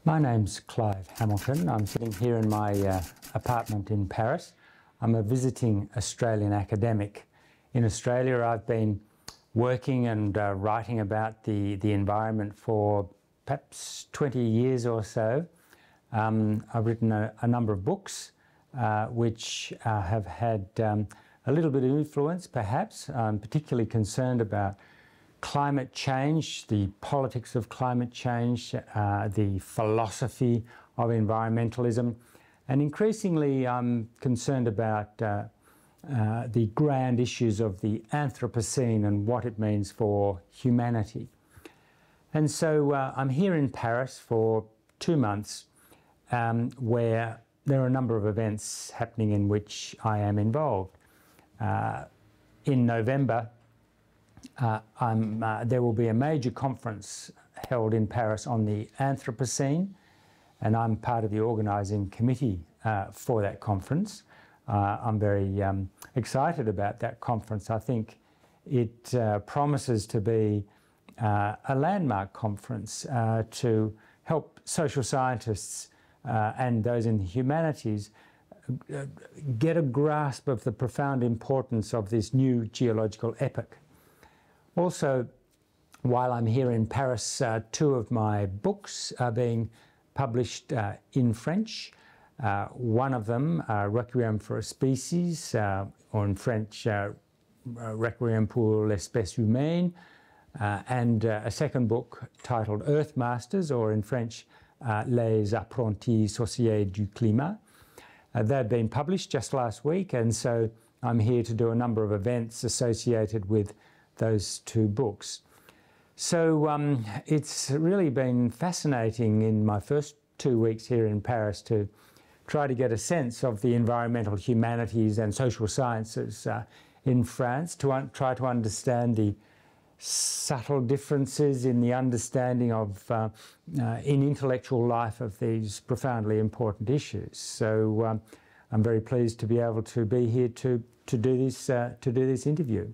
My name's Clive Hamilton. I'm sitting here in my apartment in Paris. I'm a visiting Australian academic. In Australia, I've been working and writing about the environment for perhaps 20 years or so. I've written a number of books which have had a little bit of influence, perhaps. I'm particularly concerned about climate change, the politics of climate change, the philosophy of environmentalism, and increasingly I'm concerned about the grand issues of the Anthropocene and what it means for humanity. And so I'm here in Paris for 2 months where there are a number of events happening in which I am involved. In November, there will be a major conference held in Paris on the Anthropocene, and I'm part of the organising committee for that conference. I'm very excited about that conference. I think it promises to be a landmark conference to help social scientists and those in the humanities get a grasp of the profound importance of this new geological epoch. Also, while I'm here in Paris, 2 of my books are being published in French. One of them, Requiem for a Species, or in French, Requiem pour l'espèce humaine, and a second book titled Earth Masters, or in French, Les Apprentis Sorciers du Climat. They've been published just last week, and so I'm here to do a number of events associated with those 2 books. So it's really been fascinating in my first 2 weeks here in Paris to try to get a sense of the environmental humanities and social sciences in France, to try to understand the subtle differences in the understanding of in intellectual life of these profoundly important issues. So I'm very pleased to be able to be here to do this interview.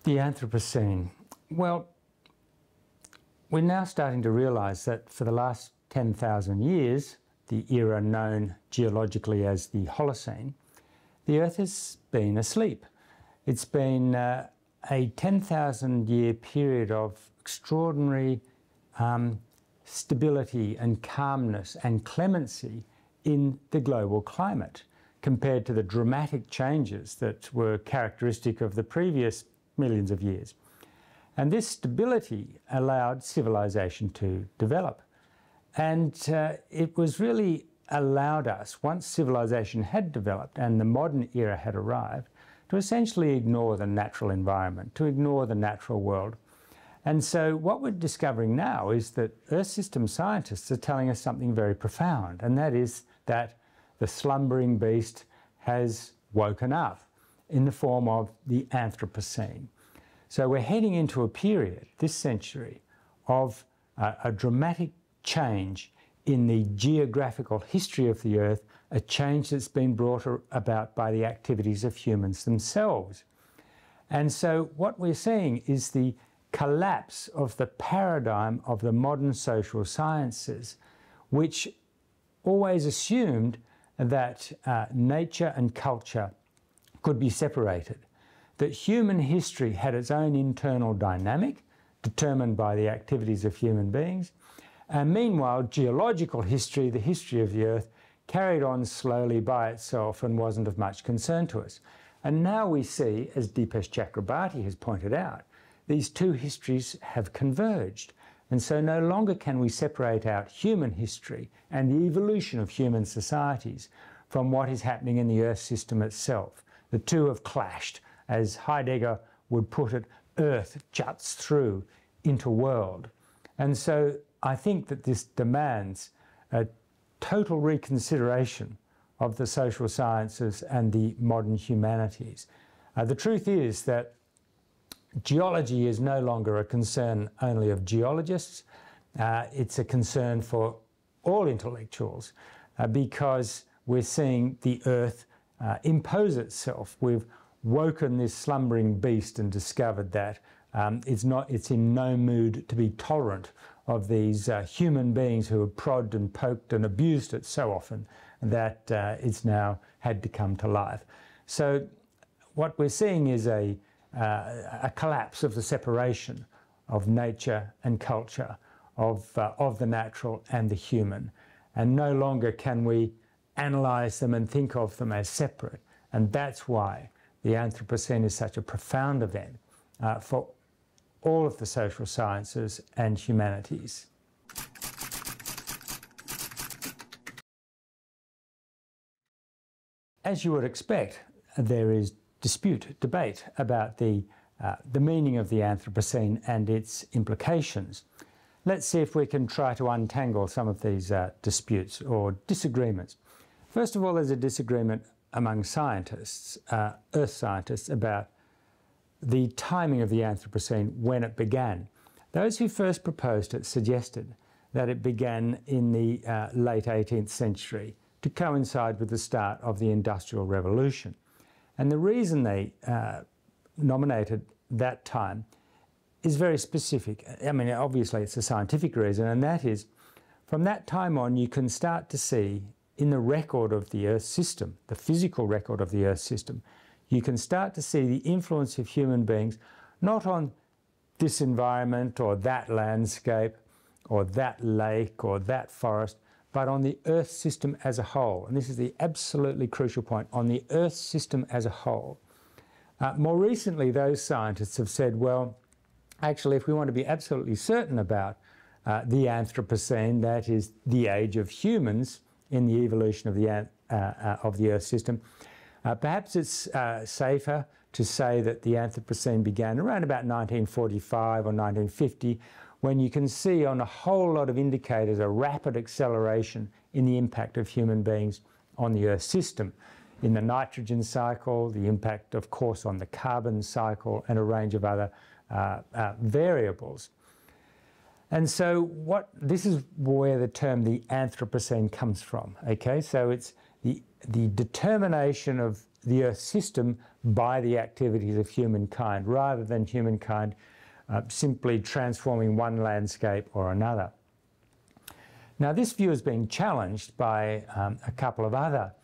The Anthropocene. Well, we're now starting to realise that for the last 10,000 years, the era known geologically as the Holocene, the Earth has been asleep. It's been a 10,000-year period of extraordinary stability and calmness and clemency in the global climate, compared to the dramatic changes that were characteristic of the previous millions of years. And this stability allowed civilization to develop. And it was really allowed us, once civilization had developed and the modern era had arrived, to essentially ignore the natural environment, to ignore the natural world. And so what we're discovering now is that Earth system scientists are telling us something very profound, and that is that the slumbering beast has woken up in the form of the Anthropocene. So we're heading into a period, this century, of a dramatic change in the geographical history of the Earth, a change that's been brought about by the activities of humans themselves. And so what we're seeing is the collapse of the paradigm of the modern social sciences, which always assumed that nature and culture could be separated, that human history had its own internal dynamic determined by the activities of human beings, and meanwhile geological history, the history of the Earth, carried on slowly by itself and wasn't of much concern to us. And now we see, as Deepesh Chakrabarty has pointed out, these 2 histories have converged. And so no longer can we separate out human history and the evolution of human societies from what is happening in the Earth system itself. The 2 have clashed. As Heidegger would put it, Earth juts through into world. And so I think that this demands a total reconsideration of the social sciences and the modern humanities. The truth is that geology is no longer a concern only of geologists. It's a concern for all intellectuals because we're seeing the Earth impose itself. We've woken this slumbering beast and discovered that it's in no mood to be tolerant of these human beings who have prodded and poked and abused it so often that it's now had to come to life. So what we're seeing is a collapse of the separation of nature and culture, of the natural and the human. And no longer can we analyse them and think of them as separate. And that's why the Anthropocene is such a profound event for all of the social sciences and humanities. As you would expect, there is debate about the meaning of the Anthropocene and its implications. Let's see if we can try to untangle some of these disputes or disagreements. First of all, there's a disagreement among scientists, earth scientists, about the timing of the Anthropocene, when it began. Those who first proposed it suggested that it began in the late 18th century to coincide with the start of the Industrial Revolution. And the reason they nominated that time is very specific. I mean, obviously it's a scientific reason, and that is, from that time on, you can start to see in the record of the Earth system, the physical record of the Earth system, you can start to see the influence of human beings, not on this environment or that landscape or that lake or that forest, but on the Earth system as a whole. And this is the absolutely crucial point, on the Earth system as a whole. More recently, those scientists have said, well, actually, if we want to be absolutely certain about the Anthropocene, that is the age of humans in the evolution of the Earth system, perhaps it's safer to say that the Anthropocene began around about 1945 or 1950, when you can see on a whole lot of indicators a rapid acceleration in the impact of human beings on the Earth system. In the nitrogen cycle, the impact, of course, on the carbon cycle, and a range of other variables. And so this is where the term the Anthropocene comes from, okay? So it's the determination of the Earth system by the activities of humankind, rather than humankind simply transforming one landscape or another. Now, this view has been challenged by a couple of other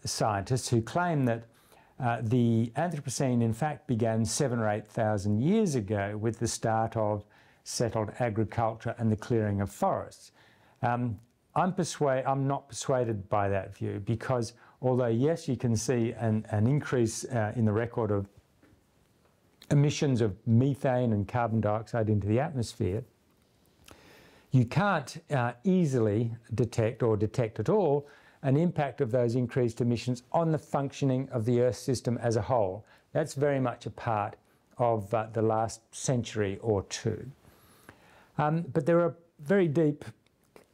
scientists who claim that the Anthropocene in fact began 7,000 or 8,000 years ago with the start of settled agriculture and the clearing of forests. I'm not persuaded by that view, because although yes, you can see an increase in the record of emissions of methane and carbon dioxide into the atmosphere, you can't easily detect, or detect at all, an impact of those increased emissions on the functioning of the Earth system as a whole. That's very much a part of the last century or two. But there are very deep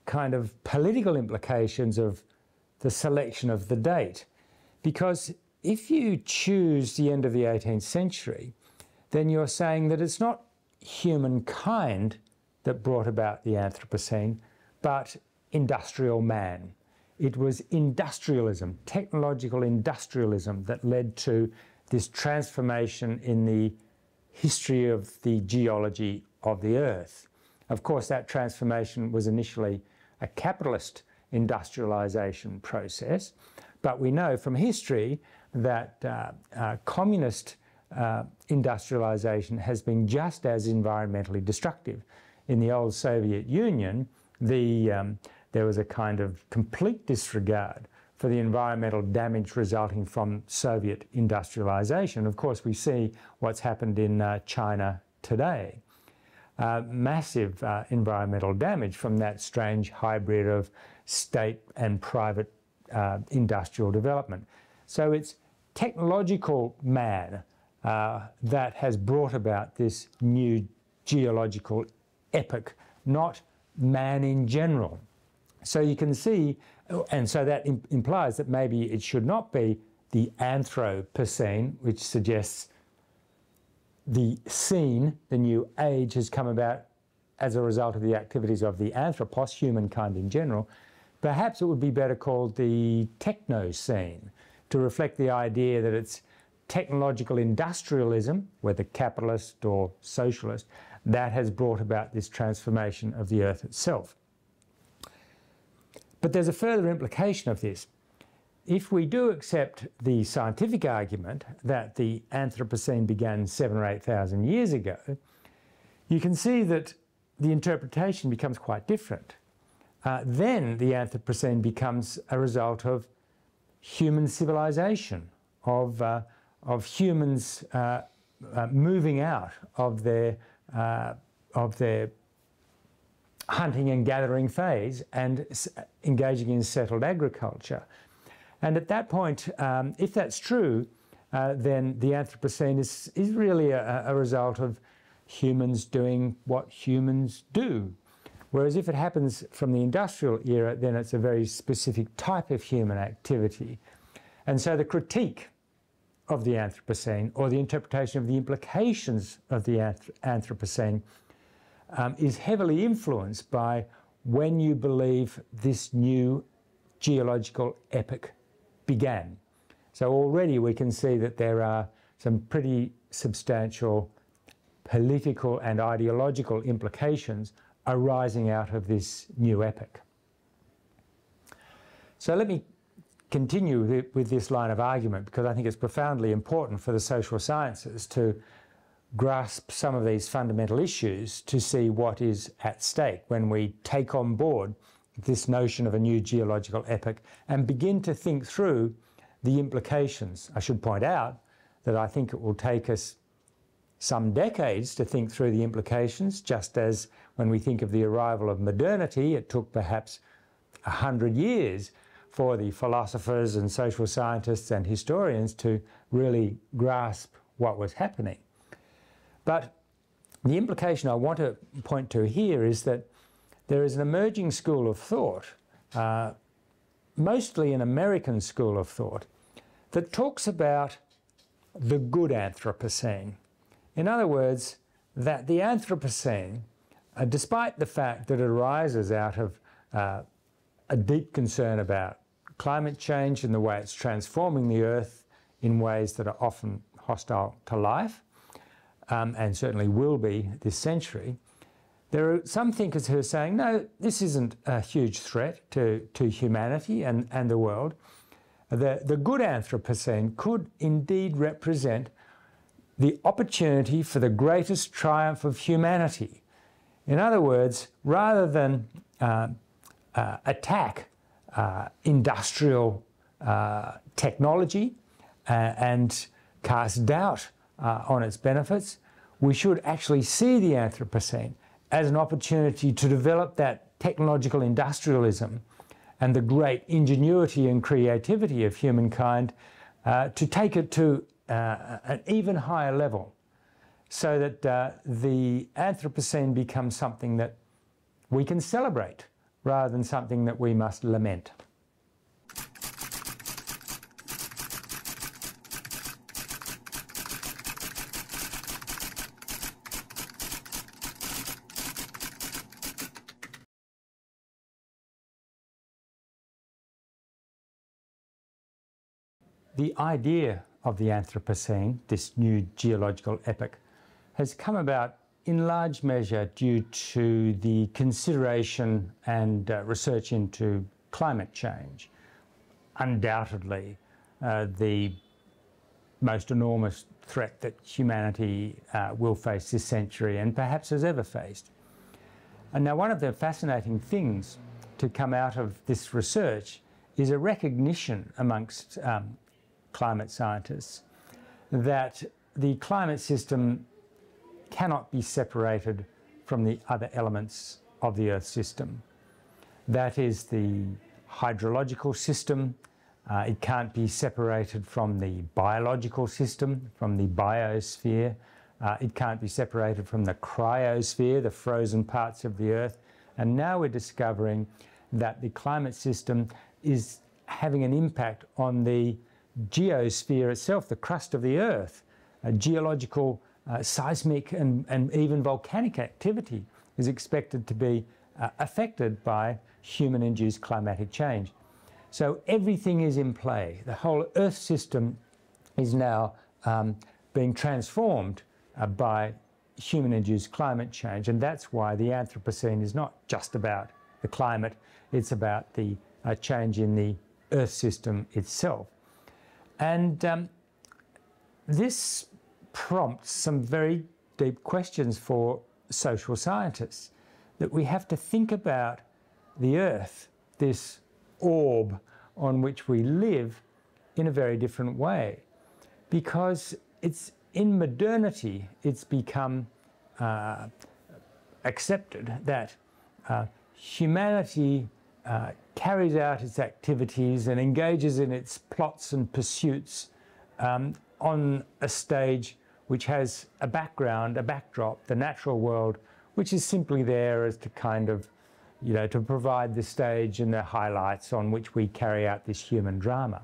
kind of political implications of the selection of the date, because if you choose the end of the 18th century, then you're saying that it's not humankind that brought about the Anthropocene, but industrial man. It was industrialism, technological industrialism, that led to this transformation in the history of the geology of the Earth. Of course, that transformation was initially a capitalist industrialization process, but we know from history that communist industrialization has been just as environmentally destructive. In the old Soviet Union, there was a kind of complete disregard for the environmental damage resulting from Soviet industrialization. Of course, we see what's happened in China today. Massive environmental damage from that strange hybrid of state and private industrial development. So it's technological man that has brought about this new geological epoch, not man in general. So you can see, and so that implies that maybe it should not be the Anthropocene, which suggests the scene, the new age, has come about as a result of the activities of the anthropos, humankind in general. Perhaps it would be better called the Technocene, to reflect the idea that it's technological industrialism, whether capitalist or socialist, that has brought about this transformation of the Earth itself. But there's a further implication of this. If we do accept the scientific argument that the Anthropocene began 7,000 or 8,000 years ago, you can see that the interpretation becomes quite different. Then the Anthropocene becomes a result of human civilization, of humans moving out of their hunting and gathering phase and engaging in settled agriculture. And at that point, if that's true, then the Anthropocene is really a result of humans doing what humans do. Whereas if it happens from the industrial era, then it's a very specific type of human activity. And so the critique of the Anthropocene, or the interpretation of the implications of the Anthropocene, is heavily influenced by when you believe this new geological epoch began. So already we can see that there are some pretty substantial political and ideological implications arising out of this new epoch. So let me continue with this line of argument, because I think it's profoundly important for the social sciences to grasp some of these fundamental issues to see what is at stake when we take on board this notion of a new geological epoch and begin to think through the implications. I should point out that I think it will take us some decades to think through the implications, just as when we think of the arrival of modernity, it took perhaps 100 years for the philosophers and social scientists and historians to really grasp what was happening. But the implication I want to point to here is that there is an emerging school of thought, mostly an American school of thought, that talks about the good Anthropocene. In other words, that the Anthropocene, despite the fact that it arises out of a deep concern about climate change and the way it's transforming the Earth in ways that are often hostile to life, and certainly will be this century, there are some thinkers who are saying, no, this isn't a huge threat to humanity and the world. The good Anthropocene could indeed represent the opportunity for the greatest triumph of humanity. In other words, rather than attack industrial technology and cast doubt on its benefits, we should actually see the Anthropocene as an opportunity to develop that technological industrialism and the great ingenuity and creativity of humankind, to take it to an even higher level, so that the Anthropocene becomes something that we can celebrate rather than something that we must lament. The idea of the Anthropocene, this new geological epoch, has come about in large measure due to the consideration and research into climate change. Undoubtedly, the most enormous threat that humanity will face this century and perhaps has ever faced. And now one of the fascinating things to come out of this research is a recognition amongst climate scientists that the climate system cannot be separated from the other elements of the Earth system. That is the hydrological system. It can't be separated from the biological system, from the biosphere. It can't be separated from the cryosphere, the frozen parts of the Earth, And now we're discovering that the climate system is having an impact on the geosphere itself, the crust of the Earth. Geological, seismic and even volcanic activity is expected to be affected by human-induced climatic change. So everything is in play. The whole Earth system is now being transformed by human-induced climate change, and that's why the Anthropocene is not just about the climate, it's about the change in the Earth system itself. And this prompts some very deep questions for social scientists, that we have to think about the Earth, this orb on which we live, in a very different way. Because it's in modernity, it's become accepted that humanity carries out its activities and engages in its plots and pursuits on a stage which has a background, a backdrop, the natural world, which is simply there as to kind of, to provide the stage and the highlights on which we carry out this human drama.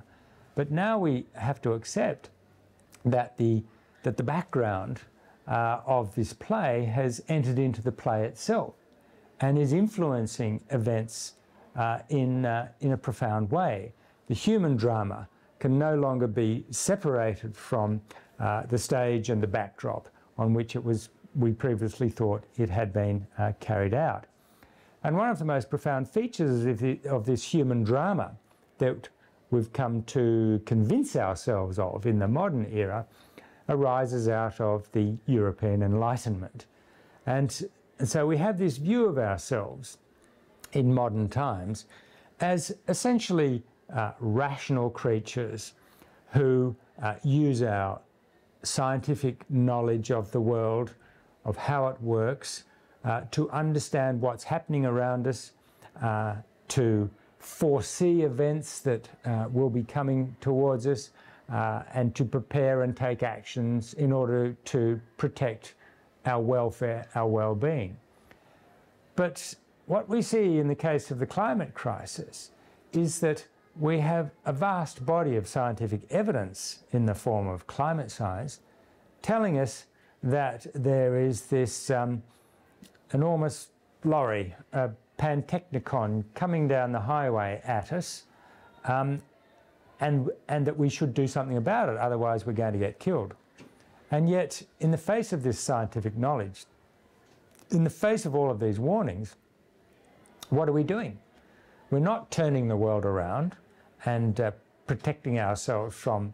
But now we have to accept that the background of this play has entered into the play itself and is influencing events in a profound way. The human drama can no longer be separated from the stage and the backdrop on which we previously thought it had been carried out. And one of the most profound features of this human drama that we've come to convince ourselves of in the modern era arises out of the European Enlightenment. And so we have this view of ourselves in modern times as essentially rational creatures who use our scientific knowledge of the world, of how it works, to understand what's happening around us, to foresee events that will be coming towards us, and to prepare and take actions in order to protect our welfare, our well-being. But what we see in the case of the climate crisis is that we have a vast body of scientific evidence in the form of climate science telling us that there is this enormous lorry, a pantechnicon, coming down the highway at us, and that we should do something about it, otherwise we're going to get killed. And yet, in the face of this scientific knowledge, in the face of all of these warnings, what are we doing? We're not turning the world around and protecting ourselves from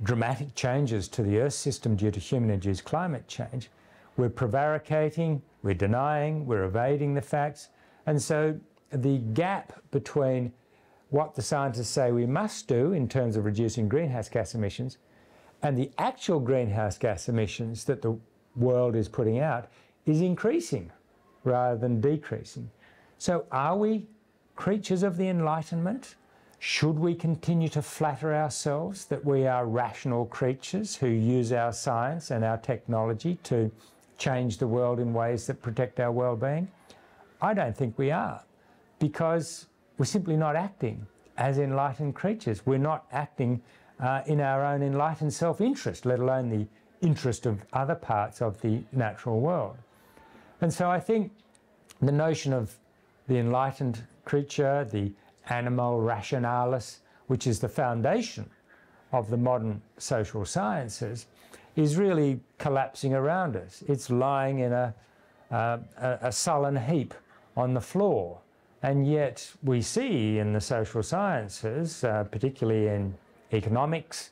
dramatic changes to the Earth system due to human-induced climate change. We're prevaricating, we're denying, we're evading the facts. And so the gap between what the scientists say we must do in terms of reducing greenhouse gas emissions and the actual greenhouse gas emissions that the world is putting out is increasing rather than decreasing. So are we creatures of the Enlightenment? Should we continue to flatter ourselves that we are rational creatures who use our science and our technology to change the world in ways that protect our well-being? I don't think we are, because we're simply not acting as enlightened creatures. We're not acting in our own enlightened self-interest, let alone the interest of other parts of the natural world. And so I think the notion of the enlightened creature, the animal rationalis, which is the foundation of the modern social sciences, is really collapsing around us. It's lying in a sullen heap on the floor. And yet we see in the social sciences, particularly in economics,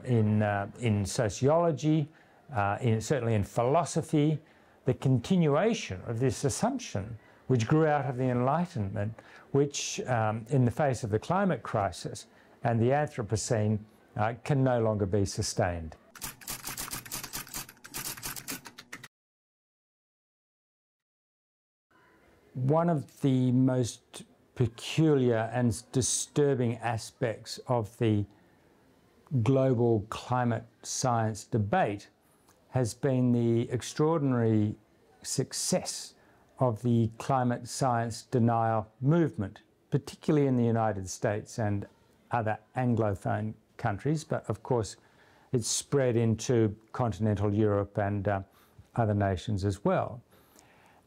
in sociology, certainly in philosophy, the continuation of this assumption which grew out of the Enlightenment, which in the face of the climate crisis and the Anthropocene can no longer be sustained. One of the most peculiar and disturbing aspects of the global climate science debate has been the extraordinary success of the climate science denial movement, particularly in the United States and other Anglophone countries, but of course it's spread into continental Europe and other nations as well.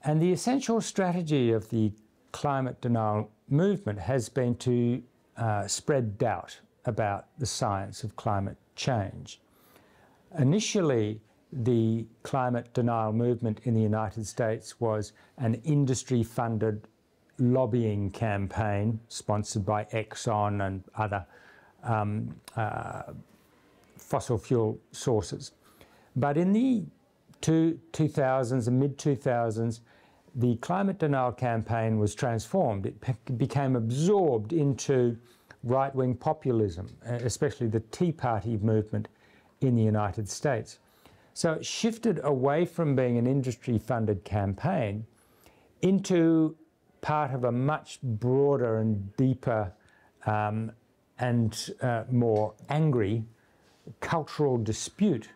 And the essential strategy of the climate denial movement has been to spread doubt about the science of climate change. Initially, the climate denial movement in the United States was an industry-funded lobbying campaign sponsored by Exxon and other fossil fuel sources. But in the 2000s and mid-2000s, the climate denial campaign was transformed. It became absorbed into right-wing populism, especially the Tea Party movement in the United States. So it shifted away from being an industry-funded campaign into part of a much broader and deeper and more angry cultural dispute,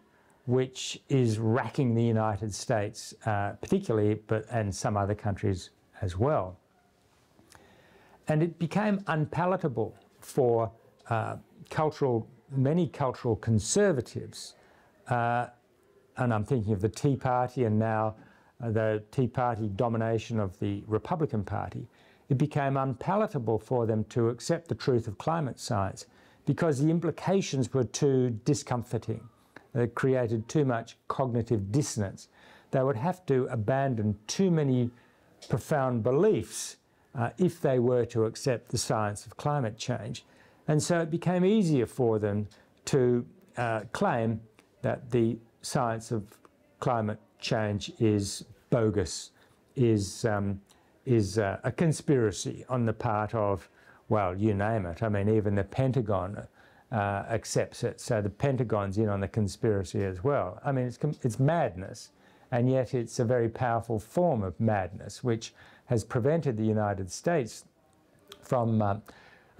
which is racking the United States particularly, and some other countries as well. And it became unpalatable for many cultural conservatives, and I'm thinking of the Tea Party and now the Tea Party domination of the Republican Party. It became unpalatable for them to accept the truth of climate science because the implications were too discomforting. It created too much cognitive dissonance. They would have to abandon too many profound beliefs if they were to accept the science of climate change. And so it became easier for them to claim that the science of climate change is bogus, is a conspiracy on the part of, well, you name it. I mean, even the Pentagon accepts it. So the Pentagon's in on the conspiracy as well. I mean, it's madness, and yet it's a very powerful form of madness, which has prevented the United States from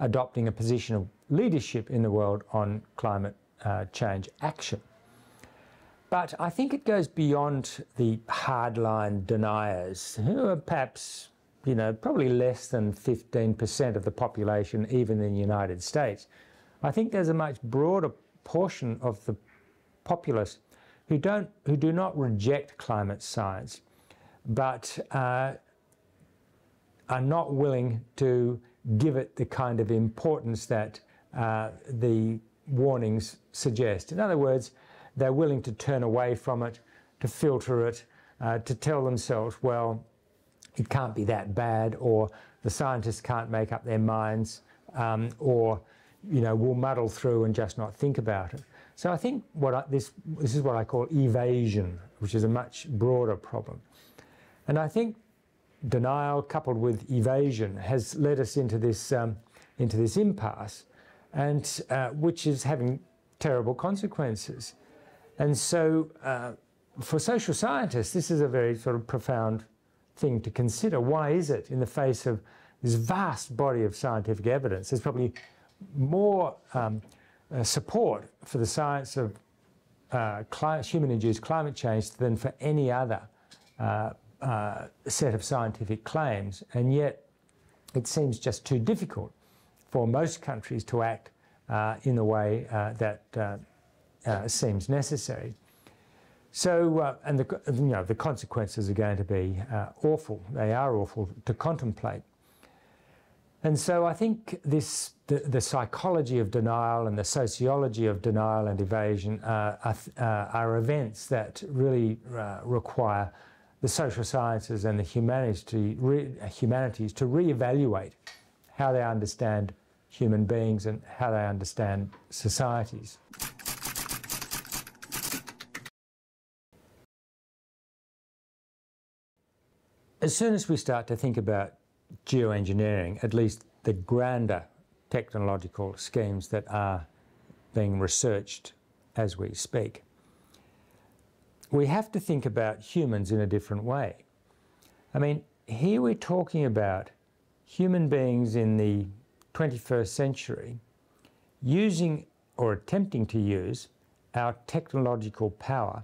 adopting a position of leadership in the world on climate change action. But I think it goes beyond the hardline deniers, who are perhaps, you know, probably less than 15% of the population, even in the United States. I think there's a much broader portion of the populace who do not reject climate science, but are not willing to give it the kind of importance that the warnings suggest. In other words, they're willing to turn away from it, to filter it, to tell themselves, well, it can't be that bad, or the scientists can't make up their minds, or, you know, we'll muddle through and just not think about it. So I think this is what I call evasion, which is a much broader problem. And I think denial coupled with evasion has led us into this impasse, and which is having terrible consequences. And so for social scientists, this is a very sort of profound thing to consider. Why is it, in the face of this vast body of scientific evidence, there's probably more support for the science of human-induced climate change than for any other set of scientific claims, and yet it seems just too difficult for most countries to act in the way that seems necessary. So, and the consequences are going to be awful. They are awful to contemplate. And so I think the psychology of denial and the sociology of denial and evasion are events that really require the social sciences and the humanities to reevaluate how they understand human beings and how they understand societies. As soon as we start to think about geoengineering, at least the grander technological schemes that are being researched as we speak, we have to think about humans in a different way. I mean, here we're talking about human beings in the 21st century using or attempting to use our technological power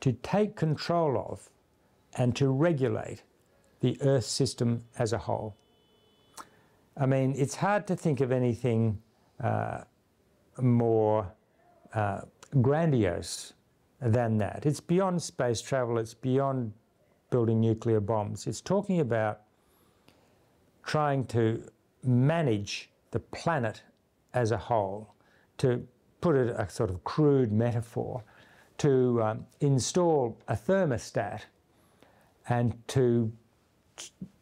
to take control of and to regulate the Earth system as a whole. I mean, it's hard to think of anything more grandiose than that. It's beyond space travel, it's beyond building nuclear bombs. It's talking about trying to manage the planet as a whole, to put it a sort of crude metaphor, to install a thermostat and to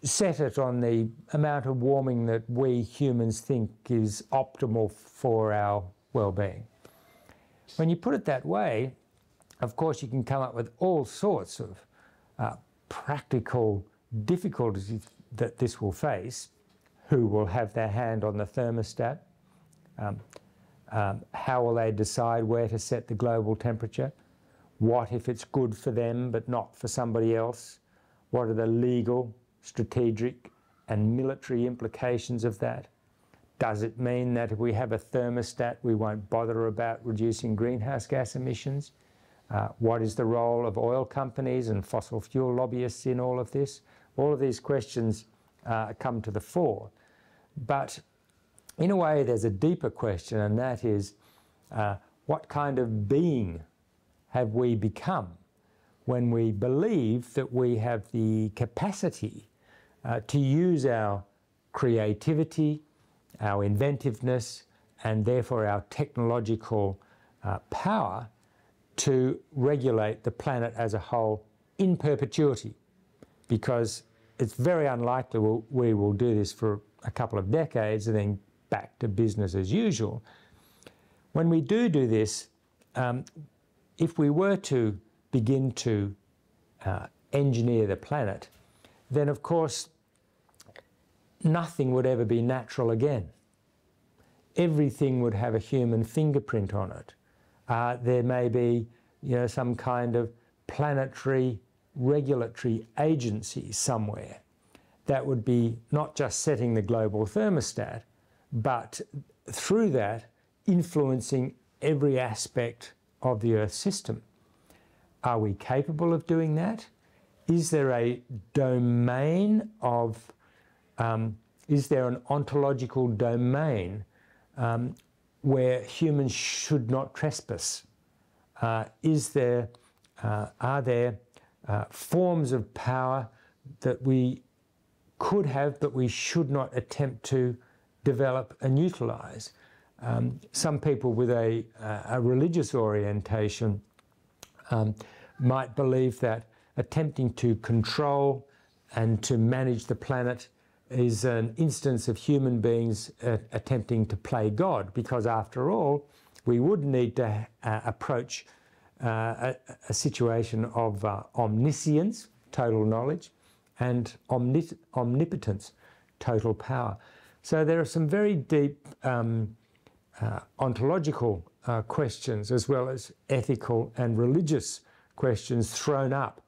set it on the amount of warming that we humans think is optimal for our well-being. When you put it that way, of course, you can come up with all sorts of practical difficulties that this will face. Who will have their hand on the thermostat? How will they decide where to set the global temperature? What if it's good for them but not for somebody else? What are the legal, strategic and military implications of that? Does it mean that if we have a thermostat we won't bother about reducing greenhouse gas emissions? What is the role of oil companies and fossil fuel lobbyists in all of this? All of these questions come to the fore. But in a way there's a deeper question, and that is what kind of being have we become when we believe that we have the capacity to use our creativity, our inventiveness, and therefore our technological power to regulate the planet as a whole in perpetuity, because it's very unlikely we will do this for a couple of decades and then back to business as usual. When we do this, if we were to begin to engineer the planet, then of course nothing would ever be natural again. Everything would have a human fingerprint on it. There may be, some kind of planetary regulatory agency somewhere that would be not just setting the global thermostat, but through that influencing every aspect of the Earth system. Are we capable of doing that? Is there a domain of, is there an ontological domain where humans should not trespass? Are there forms of power that we could have but we should not attempt to develop and utilise? Some people with a religious orientation might believe that attempting to control and to manage the planet is an instance of human beings attempting to play God, because after all, we would need to approach a situation of omniscience, total knowledge, and omnipotence, total power. So there are some very deep ontological questions as well as ethical and religious questions thrown up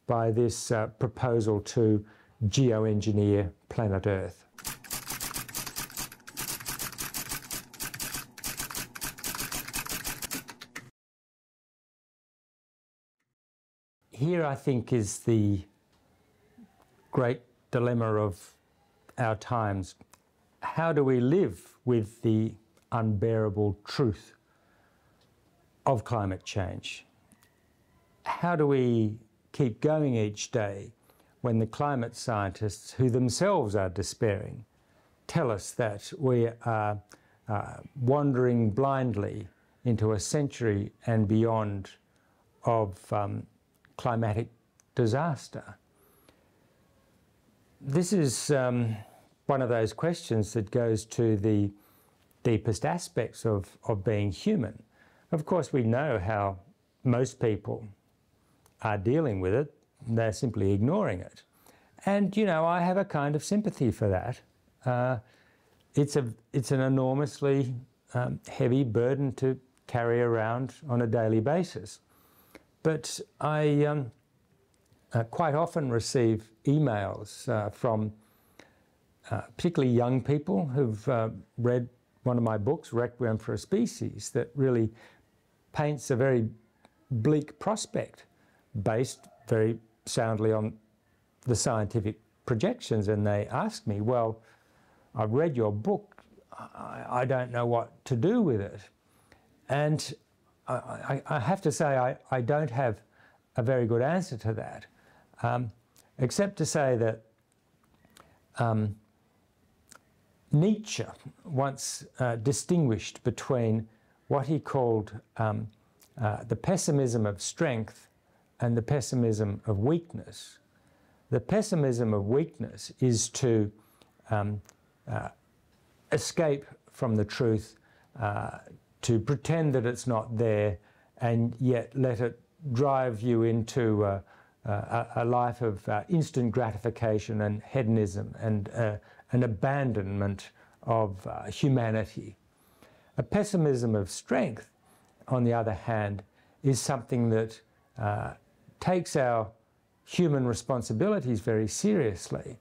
by this proposal to geoengineer planet Earth. Here, I think, is the great dilemma of our times. How do we live with the unbearable truth of climate change? How do we keep going each day when the climate scientists, who themselves are despairing, tell us that we are wandering blindly into a century and beyond of climatic disaster? This is one of those questions that goes to the deepest aspects of being human. Of course, we know how most people are dealing with it. They're simply ignoring it. And, I have a kind of sympathy for that. It's an enormously heavy burden to carry around on a daily basis. But I quite often receive emails from particularly young people who've read one of my books, Requiem for a Species, that really paints a very bleak prospect based very soundly on the scientific projections and they ask me, well, I've read your book, I don't know what to do with it. And I have to say I don't have a very good answer to that, except to say that Nietzsche once distinguished between what he called the pessimism of strength and the pessimism of weakness. The pessimism of weakness is to escape from the truth, to pretend that it's not there, and yet let it drive you into a life of instant gratification and hedonism and an abandonment of humanity. A pessimism of strength, on the other hand, is something that takes our human responsibilities very seriously,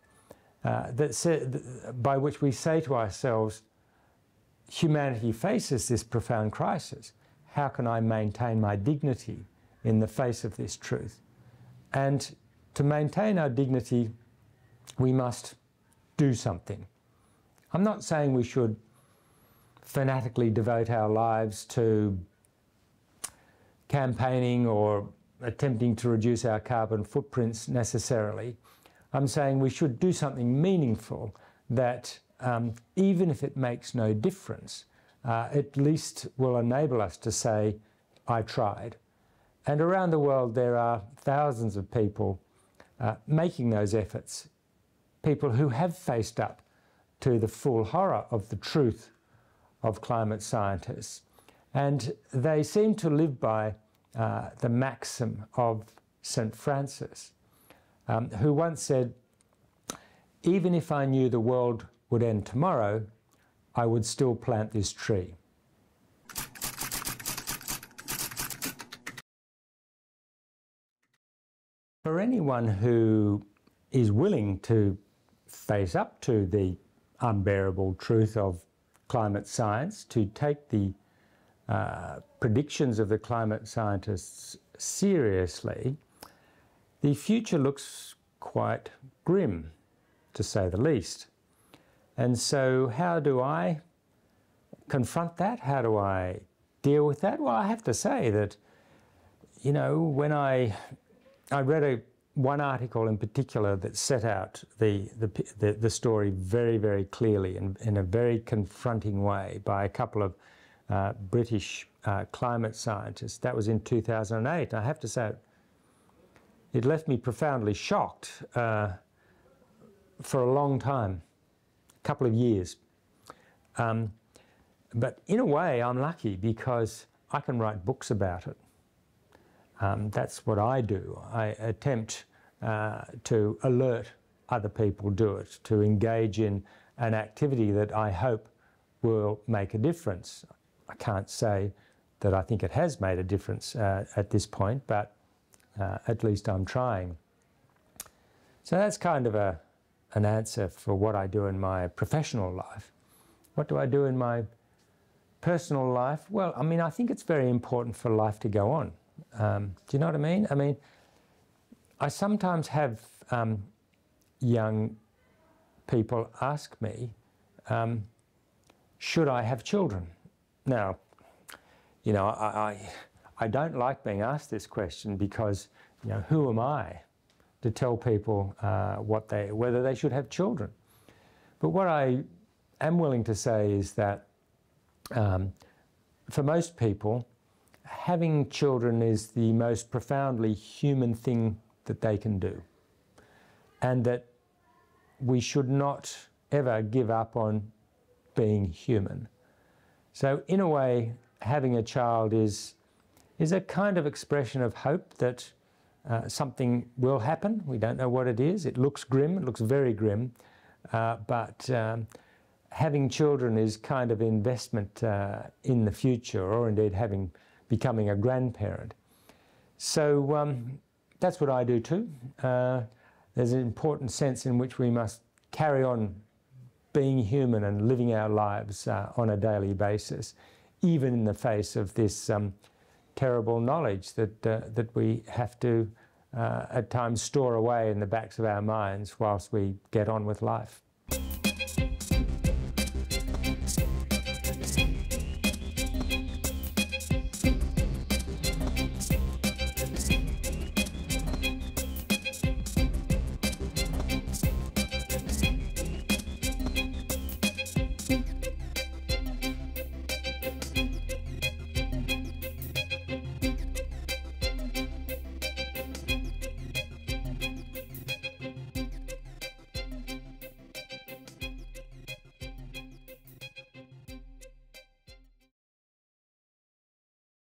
by which we say to ourselves, humanity faces this profound crisis. How can I maintain my dignity in the face of this truth? And to maintain our dignity, we must do something. I'm not saying we should fanatically devote our lives to campaigning or attempting to reduce our carbon footprints necessarily. I'm saying we should do something meaningful that, even if it makes no difference, at least will enable us to say, I tried. And around the world there are thousands of people making those efforts, people who have faced up to the full horror of the truth of climate scientists. And they seem to live by the maxim of St. Francis, who once said, even if I knew the world would end tomorrow, I would still plant this tree. For anyone who is willing to face up to the unbearable truth of climate science, to take the predictions of the climate scientists seriously, the future looks quite grim, to say the least. And so how do I confront that? How do I deal with that? Well, I have to say that, you know, when I read one article in particular that set out the story very, very clearly and in a very confronting way by a couple of British climate scientists. That was in 2008. I have to say it left me profoundly shocked for a long time, a couple of years. But in a way, I'm lucky because I can write books about it. That's what I do. I attempt to alert other people to it, to engage in an activity that I hope will make a difference. I can't say that I think it has made a difference at this point, but at least I'm trying. So that's kind of an answer for what I do in my professional life. What do I do in my personal life? Well, I mean, I think it's very important for life to go on. Do you know what I mean? I mean, I sometimes have young people ask me, should I have children? Now, you know, I don't like being asked this question because, you know, who am I to tell people whether they should have children? But what I am willing to say is that for most people, having children is the most profoundly human thing that they can do, and that we should not ever give up on being human. So in a way, having a child is a kind of expression of hope that something will happen. We don't know what it is. It looks grim, it looks very grim, but having children is kind of investment in the future, or indeed becoming a grandparent. So that's what I do too. There's an important sense in which we must carry on being human and living our lives on a daily basis, even in the face of this terrible knowledge that we have to at times store away in the backs of our minds whilst we get on with life.